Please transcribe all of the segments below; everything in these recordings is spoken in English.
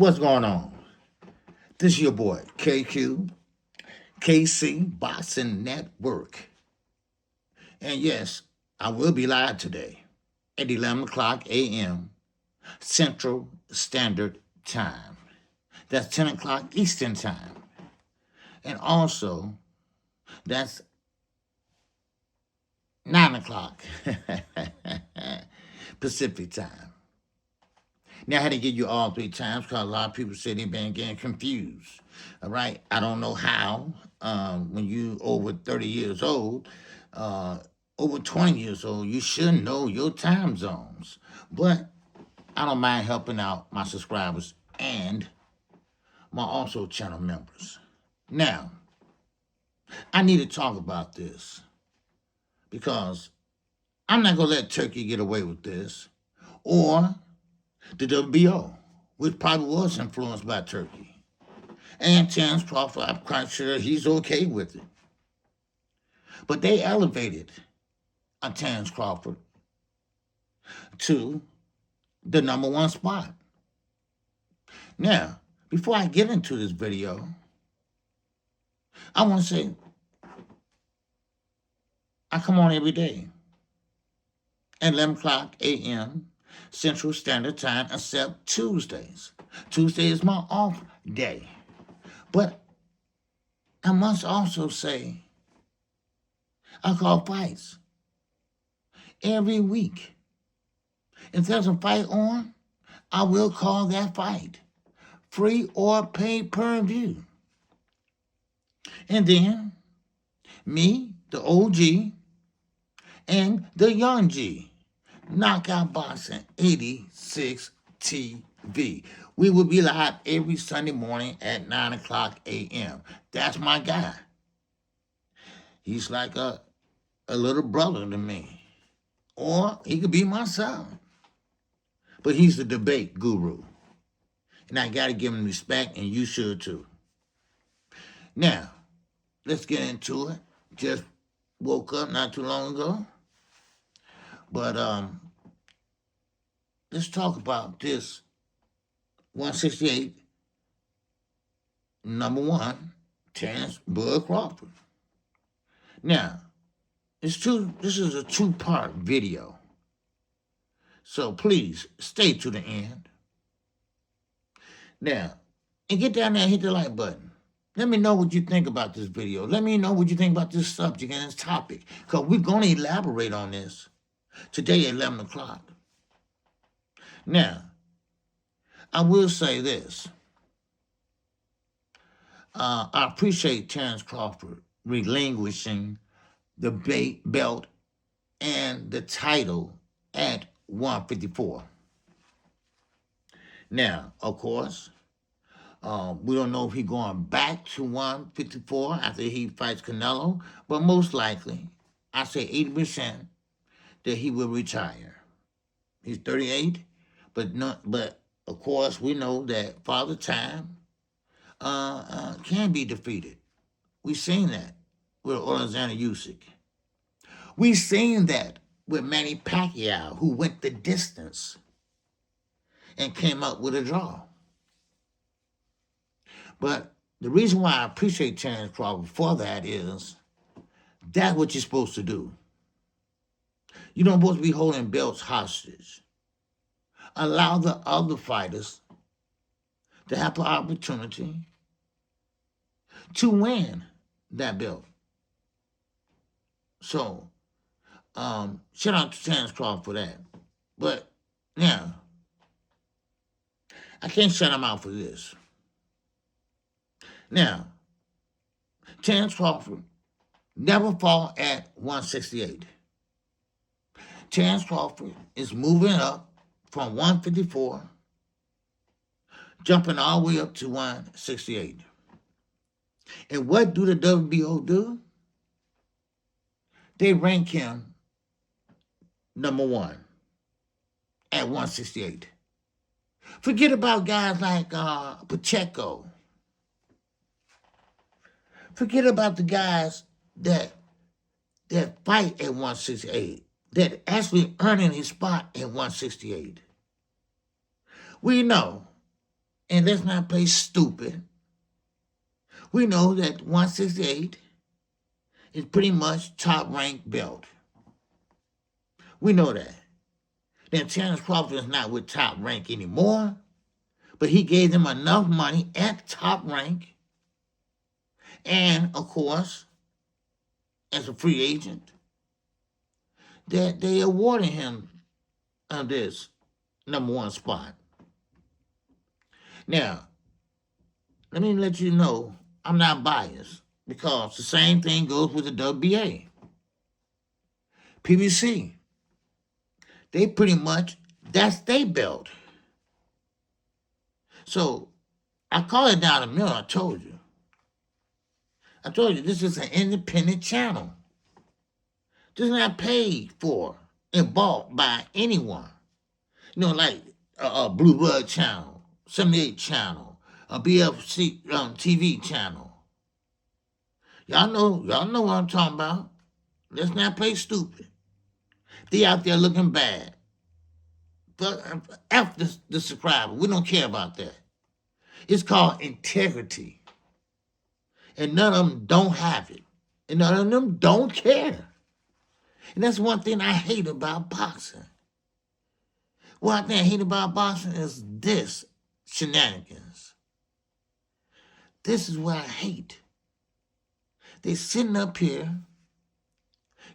What's going on? This is your boy, KQKC Boxing Network. And yes, I will be live today at 11 o'clock a.m. Central Standard Time. That's 10 o'clock Eastern Time. And also, that's 9 o'clock Pacific Time. Now, I had to give you all 3 times because a lot of people say they've been getting confused. All right? I don't know how. When you over 30 years old, over 20 years old, you should know your time zones. But I don't mind helping out my subscribers and my also channel members. Now, I need to talk about this because I'm not going to let Turkey get away with this, or the WBO, which probably was influenced by Turkey. And Terence Crawford, I'm quite sure he's okay with it. But they elevated Terence Crawford to the #1 spot. Now, before I get into this video, I want to say I come on every day at 11 o'clock a.m. Central Standard Time, except Tuesdays. Tuesday is my off day. But I must also say, I call fights every week. If there's a fight on, I will call that fight, free or paid per view. And then, me, the OG, and the young G, Knockout Boxing 86 TV. We will be live every Sunday morning at 9 o'clock a.m. That's my guy. He's like a little brother to me. Or he could be my son. But he's the debate guru. And I got to give him respect, and you should too. Now, let's get into it. Just woke up not too long ago. But let's talk about this 168 #1 Terence Bud Crawford. Now, this is a 2-part video. So please stay to the end. Now, and get down there and hit the like button. Let me know what you think about this video. Let me know what you think about this subject and this topic, because we're going to elaborate on this today at 11 o'clock. Now, I will say this. I appreciate Terence Crawford relinquishing the belt and the title at 154. Now, of course, we don't know if he's going back to 154 after he fights Canelo, but most likely, I say 80% that he will retire. He's 38, but of course, we know that Father Time can be defeated. We've seen that with Alexander Usyk. We've seen that with Manny Pacquiao, who went the distance and came up with a draw. But the reason why I appreciate Terence Crawford for that is that's what you're supposed to do. You don't supposed to be holding belts hostage. Allow the other fighters to have the opportunity to win that belt. So, shout out to Terence Crawford for that. But now, I can't shut him out for this. Now, Terence Crawford never fought at 168. Terence Crawford is moving up from 154, jumping all the way up to 168. And what do the WBO do? They rank him #1 at 168. Forget about guys like Pacheco. Forget about the guys that fight at 168, that actually earning his spot at 168. We know And let's not play stupid. We know that 168 is pretty much top-ranked belt. We know that. Then Terrence Crawford is not with Top Rank anymore, but he gave them enough money at Top Rank, and of course, as a free agent, that they awarded him this #1 spot. Now, let me let you know I'm not biased, because the same thing goes with the WBA. PBC, they pretty much, that's their belt. So I call it down the middle. I told you this is an independent channel. This is not paid for and bought by anyone. You know, like a Blue Blood channel, 78 channel, a BFC TV channel. Y'all know what I'm talking about. Let's not play stupid. They out there looking bad. But after the subscriber, we don't care about that. It's called integrity. And none of them don't have it. And none of them don't care. And that's one thing I hate about boxing. One thing I hate about boxing is this shenanigans. This is what I hate. They sitting up here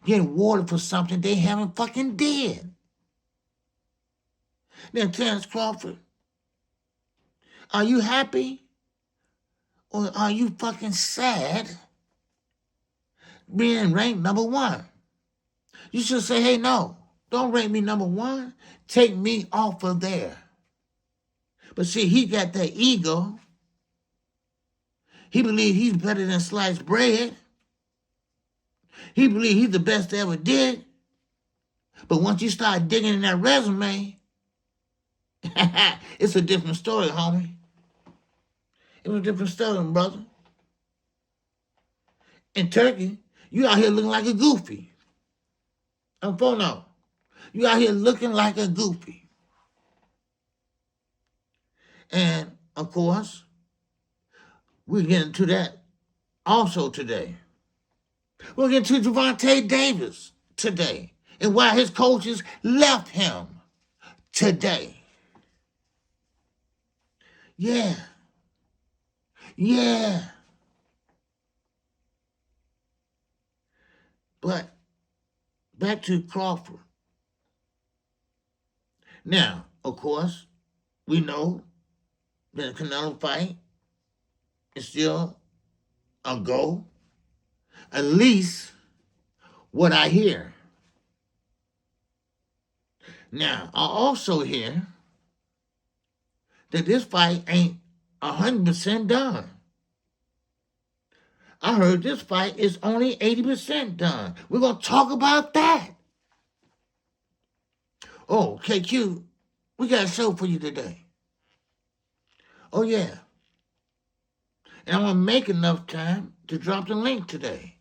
getting awarded for something they haven't fucking did. Now, Terrence Crawford, are you happy? Or are you fucking sad being ranked #1? You should say, hey, no, don't rank me #1. Take me off of there. But see, he got that ego. He believes he's better than sliced bread. He believes he's the best they ever did. But once you start digging in that resume, it's a different story, homie. It was a different story, brother. In Turkey, you out here looking like a goofy. I'm phone out. You out here looking like a goofy. And, of course, we'll get into that also today. We'll get into Gervonta Davis today and why his coaches left him today. Yeah. But back to Crawford. Now, of course, we know that the Canelo fight is still a go. At least what I hear. Now, I also hear that this fight ain't 100% done. I heard this fight is only 80% done. We're going to talk about that. Oh, KQ, we got a show for you today. Oh, yeah. And I'm going to make enough time to drop the link today.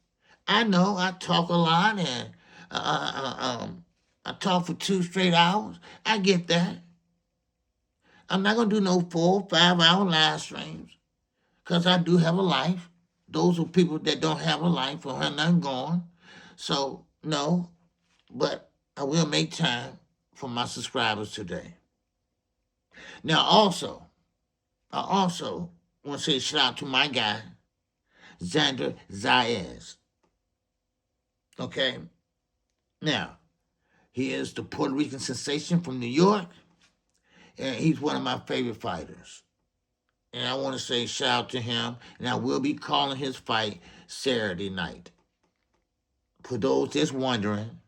I know I talk a lot and I talk for 2 straight hours. I get that. I'm not going to do no 4 or 5 hour live streams because I do have a life. Those are people that don't have a life or have nothing going. So, no, but I will make time for my subscribers today. Now, I also want to say shout out to my guy, Xander Zayas. Okay? Now, he is the Puerto Rican sensation from New York, and he's one of my favorite fighters. And I want to say shout out to him, and I will be calling his fight Saturday night. For those that's wondering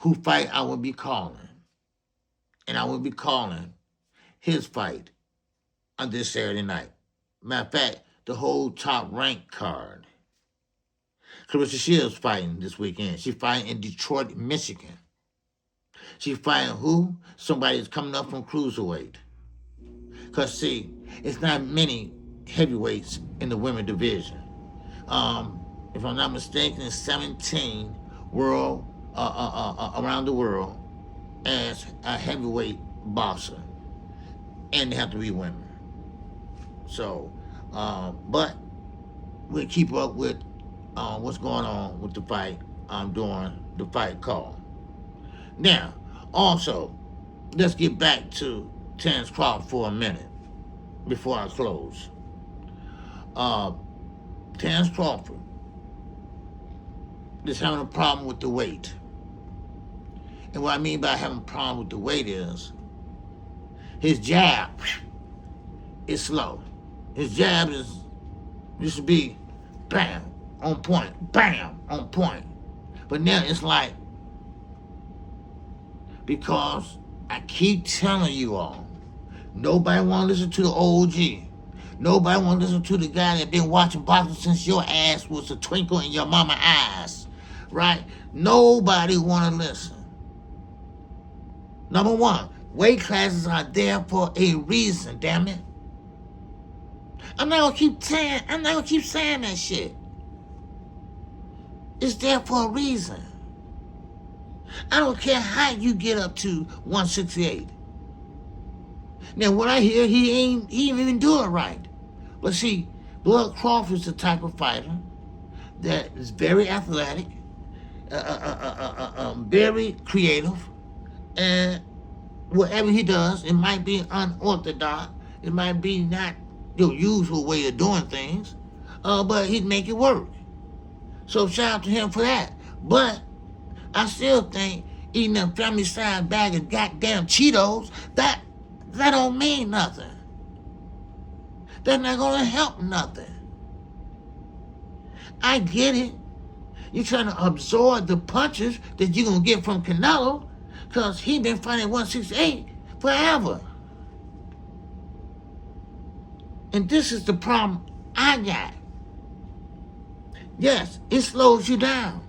who fight I will be calling, and I will be calling his fight on this Saturday night. Matter of fact, the whole top rank card. Clarissa Shields fighting this weekend. She's fighting in Detroit, Michigan. She's fighting who? Somebody that's coming up from cruiserweight. Because, see, it's not many heavyweights in the women's division. If I'm not mistaken, it's 17 world around the world as a heavyweight boxer. And they have to be women. So, but we'll keep up with what's going on with the fight during the fight call. Now, also, let's get back to Terence Crawford for a minute before I close. Terence Crawford is having a problem with the weight. And what I mean by having a problem with the weight is his jab is slow. His jab used to be bam, on point, bam, on point. But now it's like, because I keep telling you all, nobody want to listen to the OG. Nobody want to listen to the guy that been watching boxing since your ass was a twinkle in your mama's eyes, right? Nobody want to listen. Number one, weight classes are there for a reason, damn it. I'm not gonna keep saying that shit. It's there for a reason. I don't care how you get up to 168. Now, what I hear, he ain't even do it right. But see, Bud Crawford's the type of fighter that is very athletic, very creative, and whatever he does, it might be unorthodox, it might be not your usual way of doing things, but he'd make it work. So shout out to him for that. But I still think eating a family size bag of goddamn Cheetos, that don't mean nothing. That's not gonna help nothing. I get it. You're trying to absorb the punches that you're gonna get from Canelo, because he been fighting 168 forever. And this is the problem I got. Yes, it slows you down.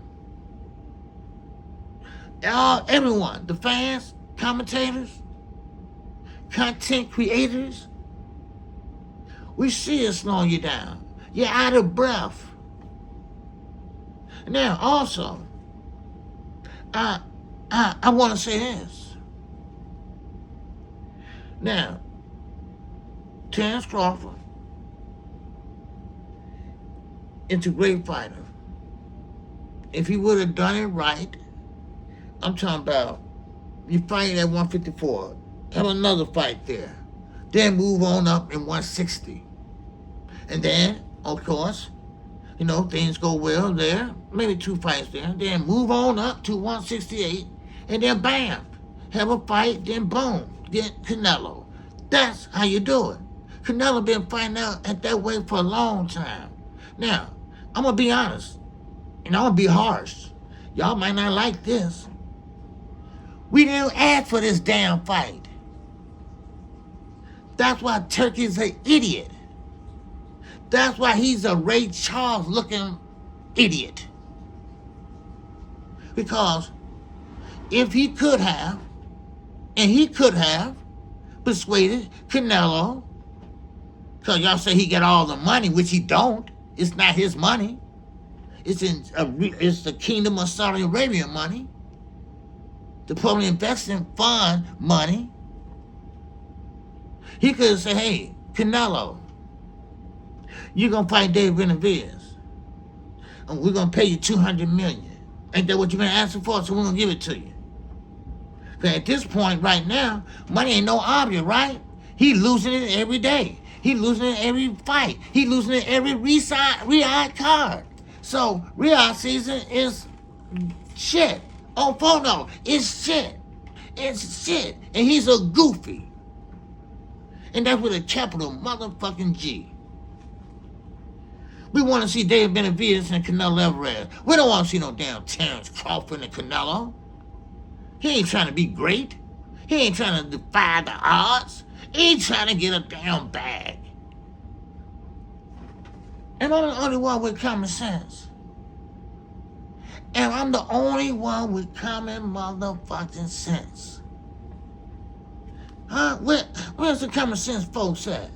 Everyone, the fans, commentators, content creators, we see it slowing you down. You're out of breath. Now, also, I want to say this. Now, Terence Crawford is a great fighter. If he would have done it right, I'm talking about you fighting at 154, have another fight there, then move on up in 160. And then, of course, you know, things go well there, maybe 2 fights there, then move on up to 168, and then bam, have a fight, then boom, get Canelo. That's how you do it. Canelo been fighting out at that weight for a long time. Now, I'm going to be honest, and I'm going to be harsh. Y'all might not like this. We didn't ask for this damn fight. That's why Turkey's an idiot. That's why he's a Ray Charles looking idiot. Because if he could have, and he could have persuaded Canelo, because y'all say he got all the money, which he don't. It's not his money. It's the Kingdom of Saudi Arabia money. The Public Investment Fund money. He could have said, hey, Canelo, you're going to fight Dave Benavidez, and we're going to pay you $200 million. Ain't that what you've been asking for? So we're going to give it to you. Because at this point right now, money ain't no object, right? He losing it every day. He losing it every fight. He losing it every Riyadh card. So Riyadh season is shit. Oh, Fono, it's shit. It's shit. And he's a goofy. And that's with a capital motherfucking G. We want to see David Benavidez and Canelo Alvarez. We don't want to see no damn Terence Crawford and Canelo. He ain't trying to be great. He ain't trying to defy the odds. He ain't trying to get a damn bag. And I'm the only one with common sense. And I'm the only one with common motherfucking sense. Huh? Where's the common sense folks at?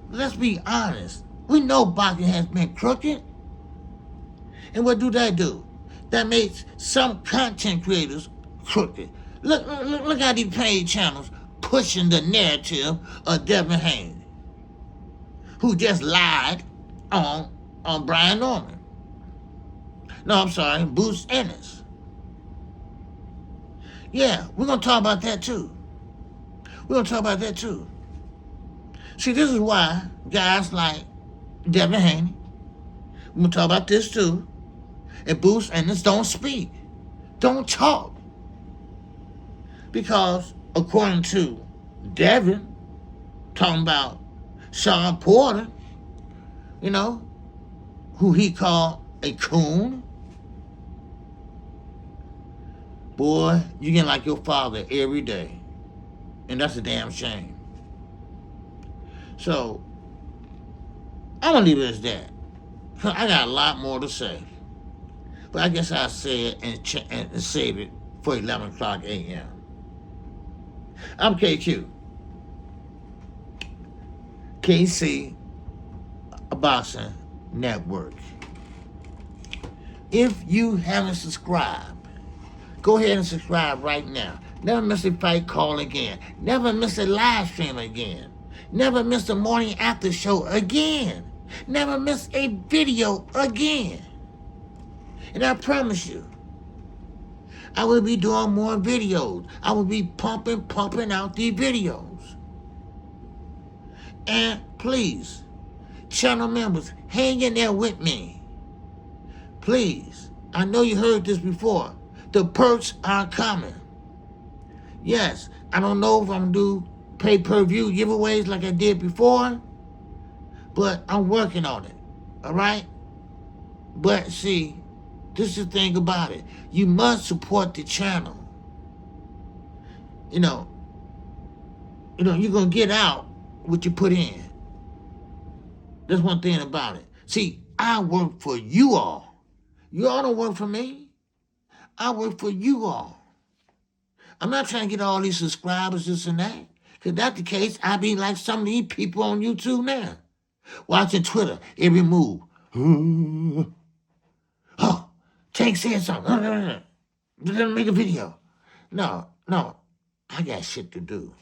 Let's be honest. We know boxing has been crooked. And what do? That makes some content creators crooked. Look how these paid channels pushing the narrative of Devin Haney, who just lied on Brian Norman. No, I'm sorry, Bruce Ennis. Yeah, we're going to talk about that too. See, this is why guys like Devin Haney, we're going to talk about this too, and Bruce Ennis don't speak, don't talk. Because according to Devin, talking about Sean Porter, who he called a coon. Boy, you get like your father every day. And that's a damn shame. So, I'm going to leave it as that. I got a lot more to say. But I guess I'll say it and save it for 11 o'clock a.m. I'm KQ. KC Boxing Network. If you haven't subscribed, go ahead and subscribe right now. Never miss a fight call again. Never miss a live stream again. Never miss a morning after show again. Never miss a video again. And I promise you, I will be doing more videos. I will be pumping out these videos. And please, channel members, hang in there with me. Please, I know you heard this before. The perks are coming. Yes, I don't know if I'm going to do pay-per-view giveaways like I did before, but I'm working on it, all right? But see, this is the thing about it. You must support the channel. You're going to get out what you put in. That's one thing about it. See, I work for you all. You all don't work for me. I work for you all. I'm not trying to get all these subscribers, this and that. Because that's the case, I be like some of these people on YouTube now. Watching Twitter, every move. Oh, Tank said something. Let make a video. No. I got shit to do.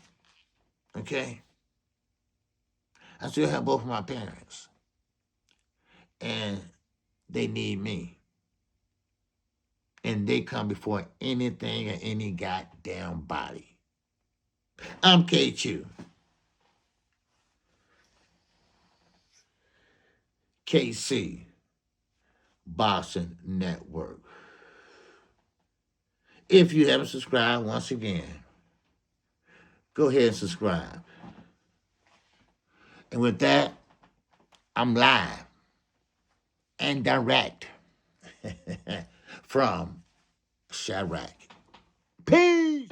Okay? I still have both of my parents. And they need me. And they come before anything or any goddamn body. I'm KQ. KC Boxing Network. If you haven't subscribed, once again, go ahead and subscribe. And with that, I'm live and direct from Chirac. Peace!